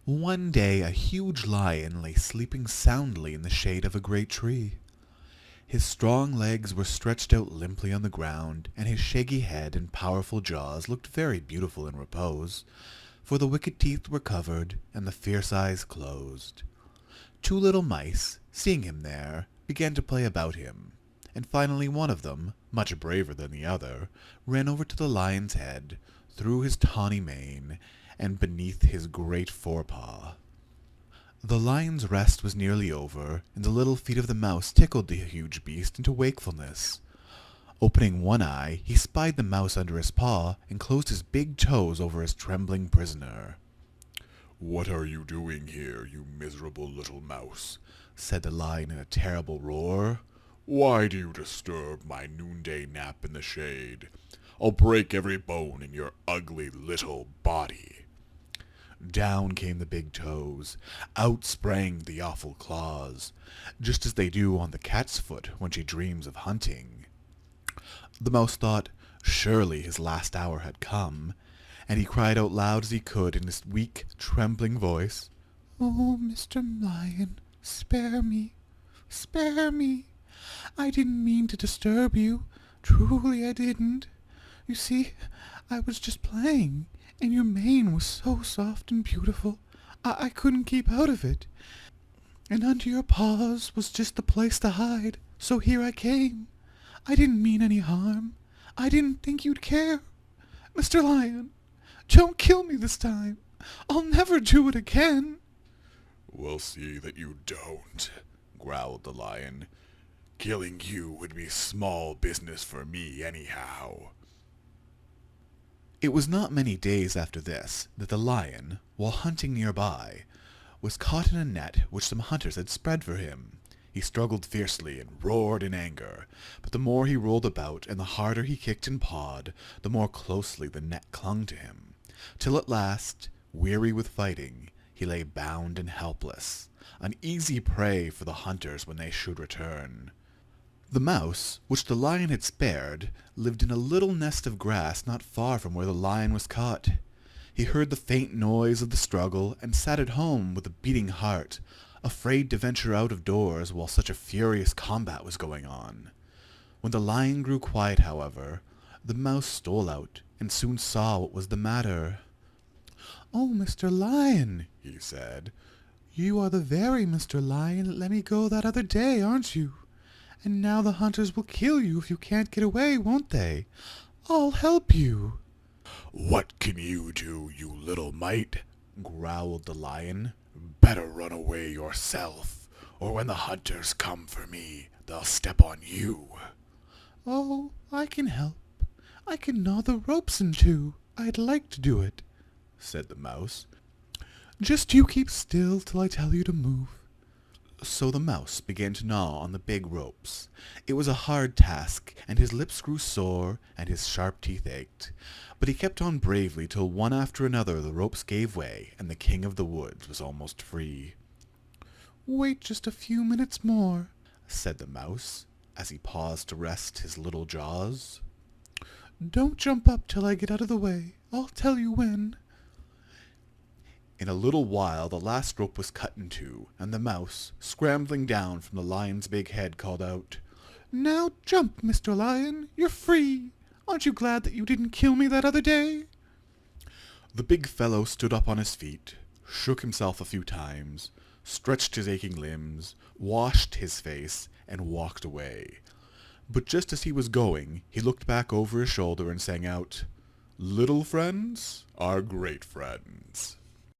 One day a huge lion lay sleeping soundly in the shade of a great tree. His strong legs were stretched out limply on the ground, and his shaggy head and powerful jaws looked very beautiful in repose, for the wicked teeth were covered and the fierce eyes closed. Two little mice, seeing him there, began to play about him, and finally one of them, much braver than the other, ran over to the lion's head, through his tawny mane, and beneath his great forepaw. The lion's rest was nearly over, and the little feet of the mouse tickled the huge beast into wakefulness. Opening one eye, he spied the mouse under his paw, and closed his big toes over his trembling prisoner. "What are you doing here, you miserable little mouse?" said the lion in a terrible roar. "Why do you disturb my noonday nap in the shade? I'll break every bone in your ugly little body." Down came the big toes, out sprang the awful claws, just as they do on the cat's foot when she dreams of hunting. The mouse thought surely his last hour had come, and he cried out loud as he could in his weak, trembling voice, "Oh, Mr. Lion, spare me, spare me. I didn't mean to disturb you, truly I didn't. You see, I was just playing, and your mane was so soft and beautiful, I couldn't keep out of it. And under your paws was just the place to hide, so here I came. I didn't mean any harm. I didn't think you'd care. Mr. Lion, don't kill me this time. I'll never do it again." "We'll see that you don't," growled the lion. "Killing you would be small business for me anyhow." It was not many days after this that the lion, while hunting nearby, was caught in a net which some hunters had spread for him. He struggled fiercely and roared in anger, but the more he rolled about and the harder he kicked and pawed, the more closely the net clung to him, till at last, weary with fighting, he lay bound and helpless, an easy prey for the hunters when they should return. The mouse, which the lion had spared, lived in a little nest of grass not far from where the lion was caught. He heard the faint noise of the struggle, and sat at home with a beating heart, afraid to venture out of doors while such a furious combat was going on. When the lion grew quiet, however, the mouse stole out, and soon saw what was the matter. "Oh, Mr. Lion," he said, "you are the very Mr. Lion that let me go that other day, aren't you? And now the hunters will kill you if you can't get away, won't they? I'll help you." "What can you do, you little mite?" growled the lion. "Better run away yourself, or when the hunters come for me, they'll step on you." "Oh, I can help. I can gnaw the ropes in two. I'd like to do it," said the mouse. "Just you keep still till I tell you to move." So the mouse began to gnaw on the big ropes. It was a hard task, and his lips grew sore, and his sharp teeth ached. But he kept on bravely till one after another the ropes gave way, and the king of the woods was almost free. "Wait just a few minutes more," said the mouse, as he paused to rest his little jaws. "Don't jump up till I get out of the way. I'll tell you when." In a little while the last rope was cut in two, and the mouse, scrambling down from the lion's big head, called out, "Now jump, Mr. Lion. You're free. Aren't you glad that you didn't kill me that other day?" The big fellow stood up on his feet, shook himself a few times, stretched his aching limbs, washed his face, and walked away. But just as he was going, he looked back over his shoulder and sang out, "Little friends are great friends."